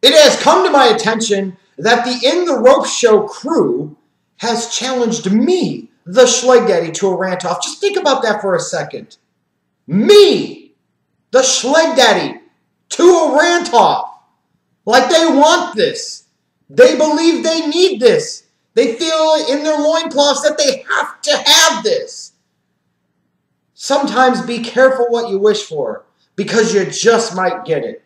It has come to my attention that the In the Rope Show crew has challenged me, the Schleg Daddy, to a rant-off. Just think about that for a second. Me, the Schleg Daddy, to a rant-off. Like they want this. They believe they need this. They feel in their loincloths that they have to have this. Sometimes be careful what you wish for, because you just might get it.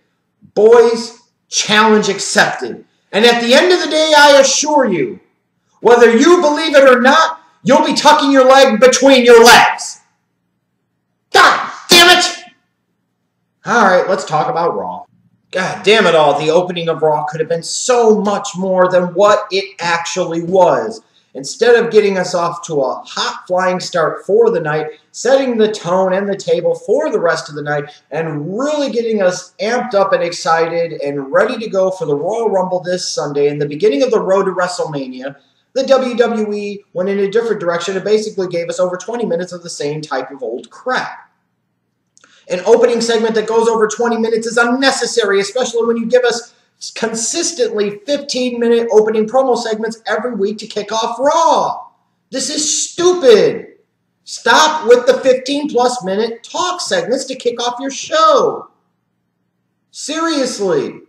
Boys, challenge accepted. And at the end of the day, I assure you, whether you believe it or not, you'll be tucking your leg between your legs. God damn it! Alright, let's talk about Raw. God damn it all, the opening of Raw could have been so much more than what it actually was. Instead of getting us off to a hot flying start for the night, setting the tone and the table for the rest of the night, and really getting us amped up and excited and ready to go for the Royal Rumble this Sunday and the beginning of the road to WrestleMania, the WWE went in a different direction and basically gave us over 20 minutes of the same type of old crap. An opening segment that goes over 20 minutes is unnecessary, especially when you give us consistently 15-minute opening promo segments every week to kick off Raw. This is stupid. Stop with the 15-plus minute talk segments to kick off your show. Seriously.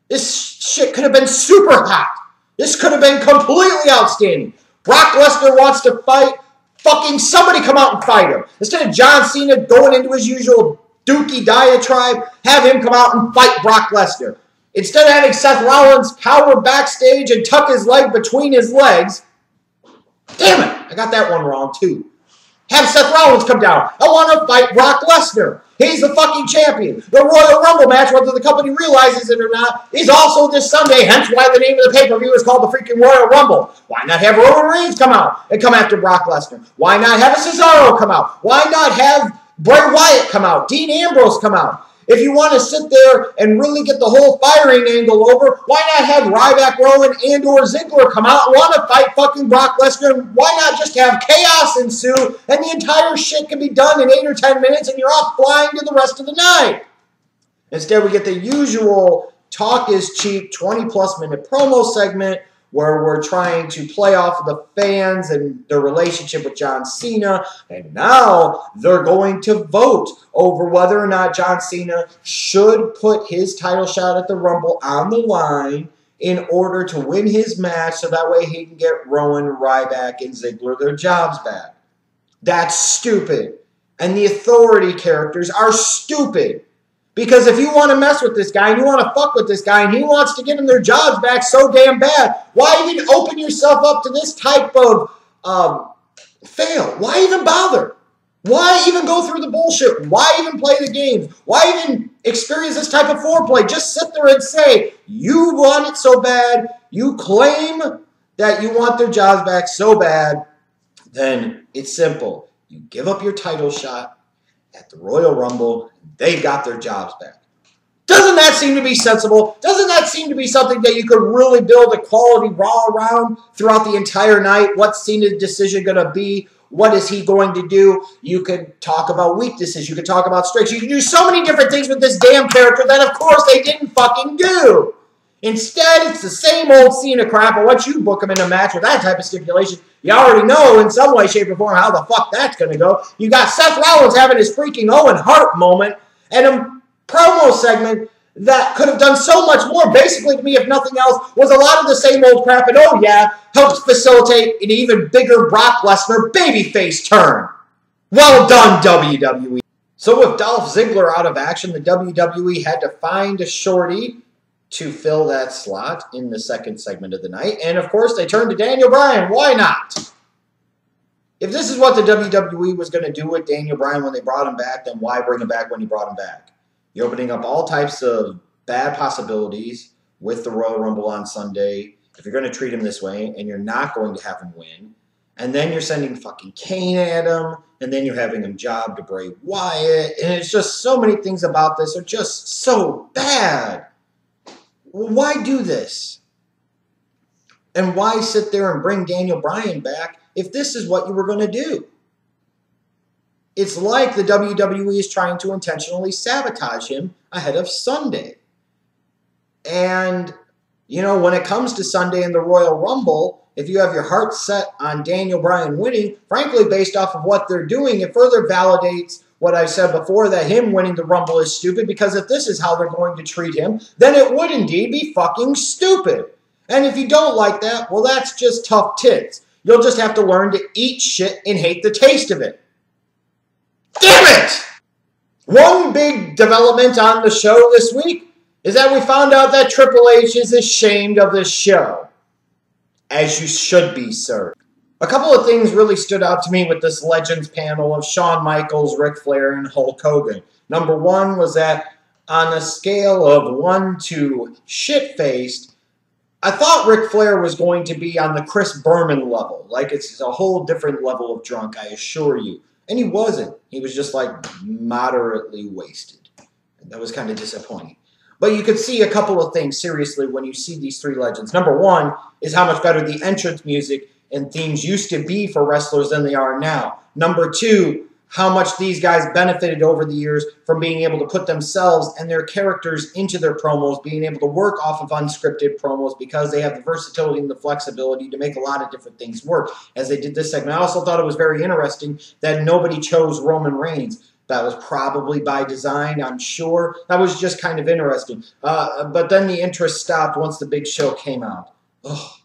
This shit could have been super hot. This could have been completely outstanding. Brock Lesnar wants to fight. Fucking somebody come out and fight him. Instead of John Cena going into his usual dookie diatribe, have him come out and fight Brock Lesnar. Instead of having Seth Rollins cower backstage and tuck his leg between his legs, damn it, I got that one wrong too. Have Seth Rollins come down. I want to fight Brock Lesnar. He's the fucking champion. The Royal Rumble match, whether the company realizes it or not, is also this Sunday, hence why the name of the pay-per-view is called the freaking Royal Rumble. Why not have Roman Reigns come out and come after Brock Lesnar? Why not have a Cesaro come out? Why not have Bray Wyatt come out? Dean Ambrose come out? If you want to sit there and really get the whole firing angle over, why not have Ryback, Rowan, and or Ziggler come out and want to fight fucking Brock Lesnar? Why not just have chaos ensue and the entire shit can be done in 8 or 10 minutes and you're off flying to the rest of the night? Instead, we get the usual talk is cheap 20-plus minute promo segment where we're trying to play off of the fans and their relationship with John Cena. And now they're going to vote over whether or not John Cena should put his title shot at the Rumble on the line in order to win his match so that way he can get Rowan, Ryback, and Ziggler their jobs back. That's stupid. And the authority characters are stupid. Because if you want to mess with this guy and you want to fuck with this guy and he wants to get them their jobs back so damn bad, why even open yourself up to this type of fail? Why even bother? Why even go through the bullshit? Why even play the games? Why even experience this type of foreplay? Just sit there and say, you want it so bad, you claim that you want their jobs back so bad, then it's simple. You give up your title shot at the Royal Rumble, they've got their jobs back. Doesn't that seem to be sensible? Doesn't that seem to be something that you could really build a quality Raw around throughout the entire night? What's Cena's decision going to be? What is he going to do? You could talk about weaknesses. You could talk about strengths. You can do so many different things with this damn character that, of course, they didn't fucking do. Instead, it's the same old Cena crap, and once you book him in a match with that type of stipulation, you already know in some way, shape, or form how the fuck that's going to go. You got Seth Rollins having his freaking Owen Hart moment, and a promo segment that could have done so much more, basically to me, if nothing else, was a lot of the same old crap, and oh yeah, helps facilitate an even bigger Brock Lesnar babyface turn. Well done, WWE. So with Dolph Ziggler out of action, the WWE had to find a shorty to fill that slot in the second segment of the night. And of course, they turned to Daniel Bryan. Why not? If this is what the WWE was going to do with Daniel Bryan when they brought him back, then why bring him back when you brought him back? You're opening up all types of bad possibilities with the Royal Rumble on Sunday if you're going to treat him this way, and you're not going to have him win. And then you're sending fucking Kane at him, and then you're having him job to Bray Wyatt. And it's just so many things about this are just so bad. Why do this? And why sit there and bring Daniel Bryan back if this is what you were going to do? It's like the WWE is trying to intentionally sabotage him ahead of Sunday. And, you know, when it comes to Sunday in the Royal Rumble, if you have your heart set on Daniel Bryan winning, frankly, based off of what they're doing, it further validates what I said before, that him winning the Rumble is stupid, because if this is how they're going to treat him, then it would indeed be fucking stupid. And if you don't like that, well, that's just tough tits. You'll just have to learn to eat shit and hate the taste of it. Damn it! One big development on the show this week is that we found out that Triple H is ashamed of this show. As you should be, sir. A couple of things really stood out to me with this Legends panel of Shawn Michaels, Ric Flair, and Hulk Hogan. Number one was that on a scale of 1 to shit-faced, I thought Ric Flair was going to be on the Chris Berman level. Like, it's a whole different level of drunk, I assure you. And he wasn't. He was just, like, moderately wasted. And that was kind of disappointing. But you could see a couple of things, seriously, when you see these three legends. Number one is how much better the entrance music and themes used to be for wrestlers than they are now. Number two, how much these guys benefited over the years from being able to put themselves and their characters into their promos, being able to work off of unscripted promos because they have the versatility and the flexibility to make a lot of different things work as they did this segment. I also thought it was very interesting that nobody chose Roman Reigns. That was probably by design, I'm sure. That was just kind of interesting. But then the interest stopped once the big show came out. Oh,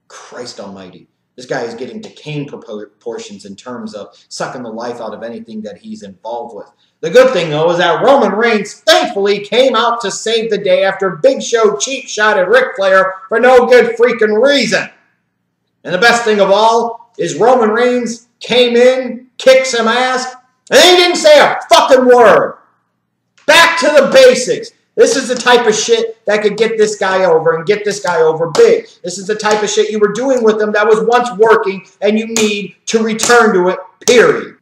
Christ almighty. This guy is getting to Kane proportions in terms of sucking the life out of anything that he's involved with. The good thing, though, is that Roman Reigns thankfully came out to save the day after Big Show cheap shot at Ric Flair for no good freaking reason. And the best thing of all is Roman Reigns came in, kicked some ass, and he didn't say a fucking word. Back to the basics. This is the type of shit that could get this guy over and get this guy over big. This is the type of shit you were doing with him that was once working and you need to return to it, period.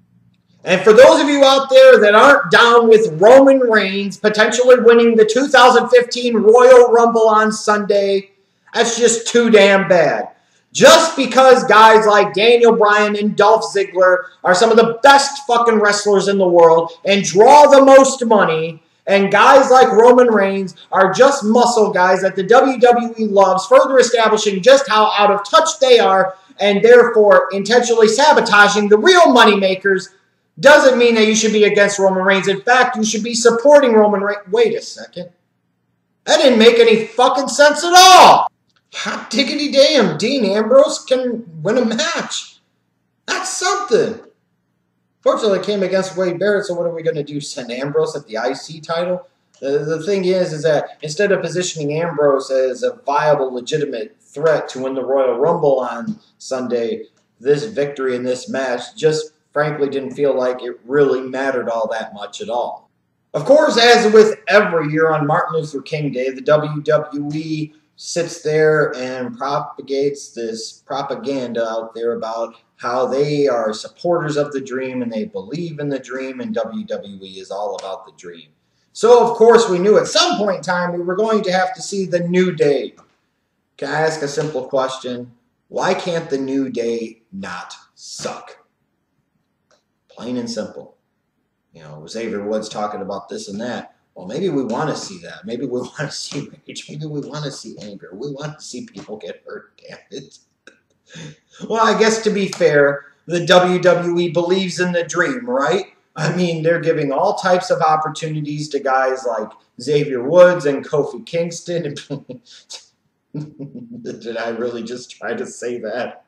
And for those of you out there that aren't down with Roman Reigns potentially winning the 2015 Royal Rumble on Sunday, that's just too damn bad. Just because guys like Daniel Bryan and Dolph Ziggler are some of the best fucking wrestlers in the world and draw the most money, and guys like Roman Reigns are just muscle guys that the WWE loves, further establishing just how out of touch they are and therefore intentionally sabotaging the real moneymakers, doesn't mean that you should be against Roman Reigns. In fact, you should be supporting Roman Reigns. Wait a second. That didn't make any fucking sense at all. Hot diggity damn, Dean Ambrose can win a match. That's something. Fortunately, it came against Wade Barrett, so what are we going to do? Send Ambrose at the IC title? The thing is that instead of positioning Ambrose as a viable, legitimate threat to win the Royal Rumble on Sunday, this victory in this match just frankly didn't feel like it really mattered all that much at all. Of course, as with every year on Martin Luther King Day, the WWE sits there and propagates this propaganda out there about how they are supporters of the dream and they believe in the dream, and WWE is all about the dream. So, of course, we knew at some point in time we were going to have to see the New Day. Can I ask a simple question? Why can't the New Day not suck? Plain and simple. You know, Xavier Woods talking about this and that. Well, maybe we want to see that. Maybe we want to see rage. Maybe we want to see anger. We want to see people get hurt, damn it. Well, I guess to be fair, the WWE believes in the dream, right? I mean, they're giving all types of opportunities to guys like Xavier Woods and Kofi Kingston. Did I really just try to say that?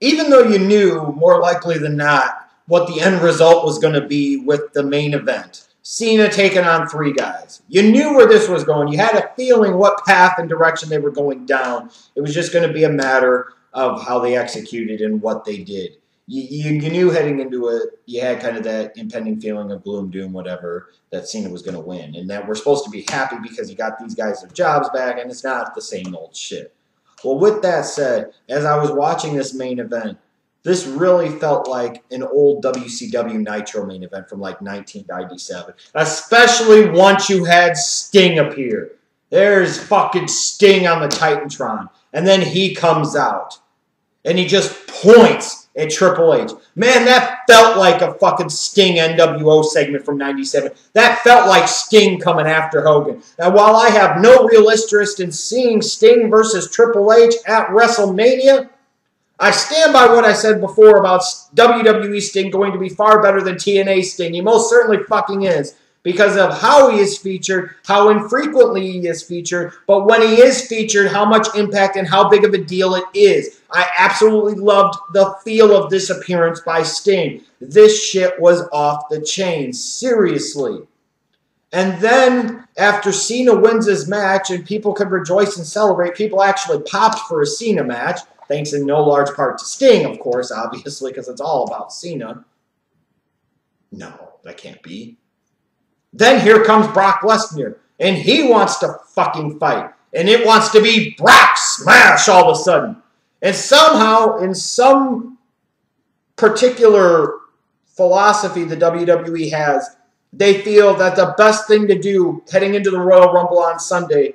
Even though you knew, more likely than not, what the end result was going to be with the main event. Cena taking on three guys. You knew where this was going. You had a feeling what path and direction they were going down. It was just going to be a matter of how they executed and what they did. You knew heading into it, you had kind of that impending feeling of gloom, doom, whatever, that Cena was going to win. And that we're supposed to be happy because you got these guys their jobs back and it's not the same old shit. Well, with that said, as I was watching this main event, this really felt like an old WCW Nitro main event from like 1997. Especially once you had Sting appear. There's fucking Sting on the Titantron. And then he comes out. And he just points at Triple H. Man, that felt like a fucking Sting NWO segment from '97. That felt like Sting coming after Hogan. Now, while I have no real interest in seeing Sting versus Triple H at WrestleMania, I stand by what I said before about WWE Sting going to be far better than TNA Sting. He most certainly fucking is, because of how he is featured, how infrequently he is featured, but when he is featured, how much impact and how big of a deal it is. I absolutely loved the feel of this appearance by Sting. This shit was off the chain, seriously. And then, after Cena wins his match and people could rejoice and celebrate, people actually popped for a Cena match, thanks in no large part to Sting, of course, obviously, because it's all about Cena. No, that can't be. Then here comes Brock Lesnar, and he wants to fucking fight. And it wants to be Brock Smash all of a sudden. And somehow, in some particular philosophy the WWE has, they feel that the best thing to do heading into the Royal Rumble on Sunday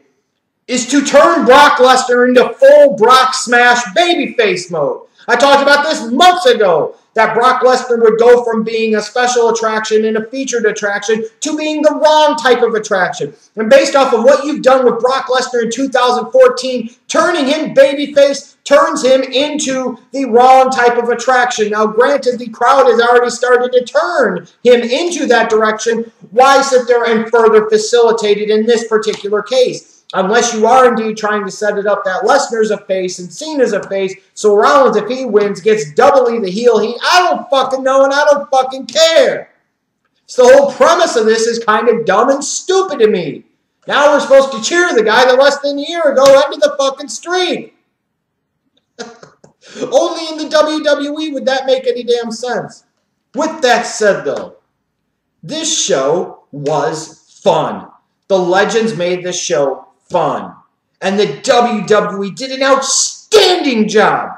is to turn Brock Lesnar into full Brock Smash babyface mode. I talked about this months ago, that Brock Lesnar would go from being a special attraction and a featured attraction to being the wrong type of attraction. And based off of what you've done with Brock Lesnar in 2014, turning him babyface turns him into the wrong type of attraction. Now, granted, the crowd has already started to turn him into that direction. Why sit there and further facilitate it in this particular case? Unless you are indeed trying to set it up that Lesnar's a face and Cena's a face, so Rollins, if he wins, gets doubly the heel heat. I don't fucking know, and I don't fucking care. So the whole premise of this is kind of dumb and stupid to me. Now we're supposed to cheer the guy that less than a year ago ended the fucking streak. Only in the WWE would that make any damn sense. With that said, though, this show was fun. The legends made this show fun. And the WWE did an outstanding job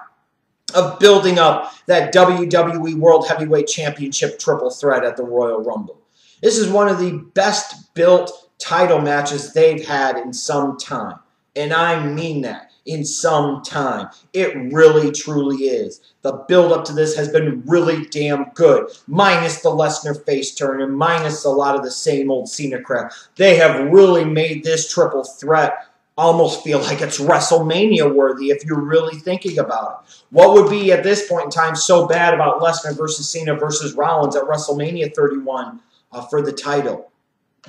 of building up that WWE World Heavyweight Championship triple threat at the Royal Rumble. This is one of the best built title matches they've had in some time. And I mean that, in some time. It really, truly is. The build-up to this has been really damn good. Minus the Lesnar face turn and minus a lot of the same old Cena crap. They have really made this triple threat almost feel like it's WrestleMania worthy if you're really thinking about it. What would be at this point in time so bad about Lesnar versus Cena versus Rollins at WrestleMania 31 for the title?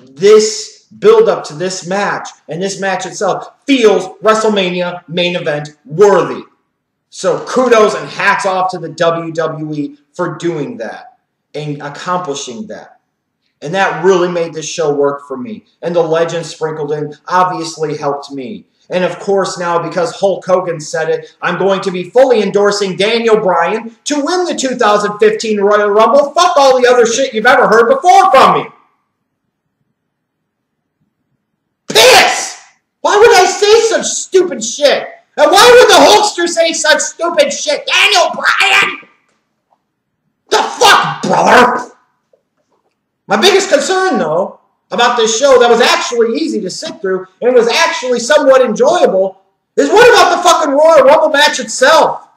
This build-up to this match and this match itself feels WrestleMania main event worthy. So kudos and hats off to the WWE for doing that and accomplishing that. And that really made this show work for me. And the legends sprinkled in obviously helped me. And of course now, because Hulk Hogan said it, I'm going to be fully endorsing Daniel Bryan to win the 2015 Royal Rumble. Fuck all the other shit you've ever heard before from me. Piss! Why would I say such stupid shit? And why would the Hulkster say such stupid shit? Daniel Bryan! The fuck, brother? My biggest concern, though, about this show that was actually easy to sit through and was actually somewhat enjoyable is what about the fucking Royal Rumble match itself?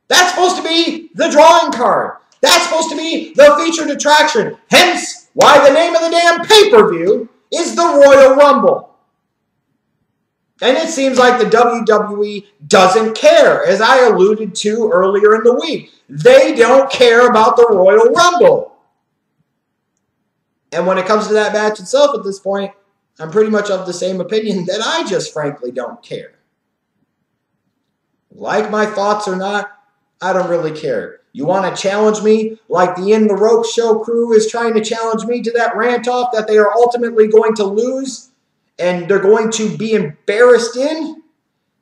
That's supposed to be the drawing card. That's supposed to be the featured attraction. Hence, why the name of the damn pay-per-view is the Royal Rumble. And it seems like the WWE doesn't care, as I alluded to earlier in the week. They don't care about the Royal Rumble. And when it comes to that match itself at this point, I'm pretty much of the same opinion that I just frankly don't care. Like my thoughts or not, I don't really care. You want to challenge me like the In the Rope show crew is trying to challenge me to that rant off that they are ultimately going to lose and they're going to be embarrassed in?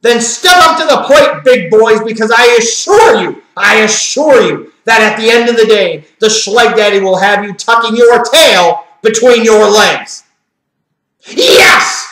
Then step up to the plate, big boys, because I assure you that at the end of the day, the Schleg Daddy will have you tucking your tail between your legs. Yes!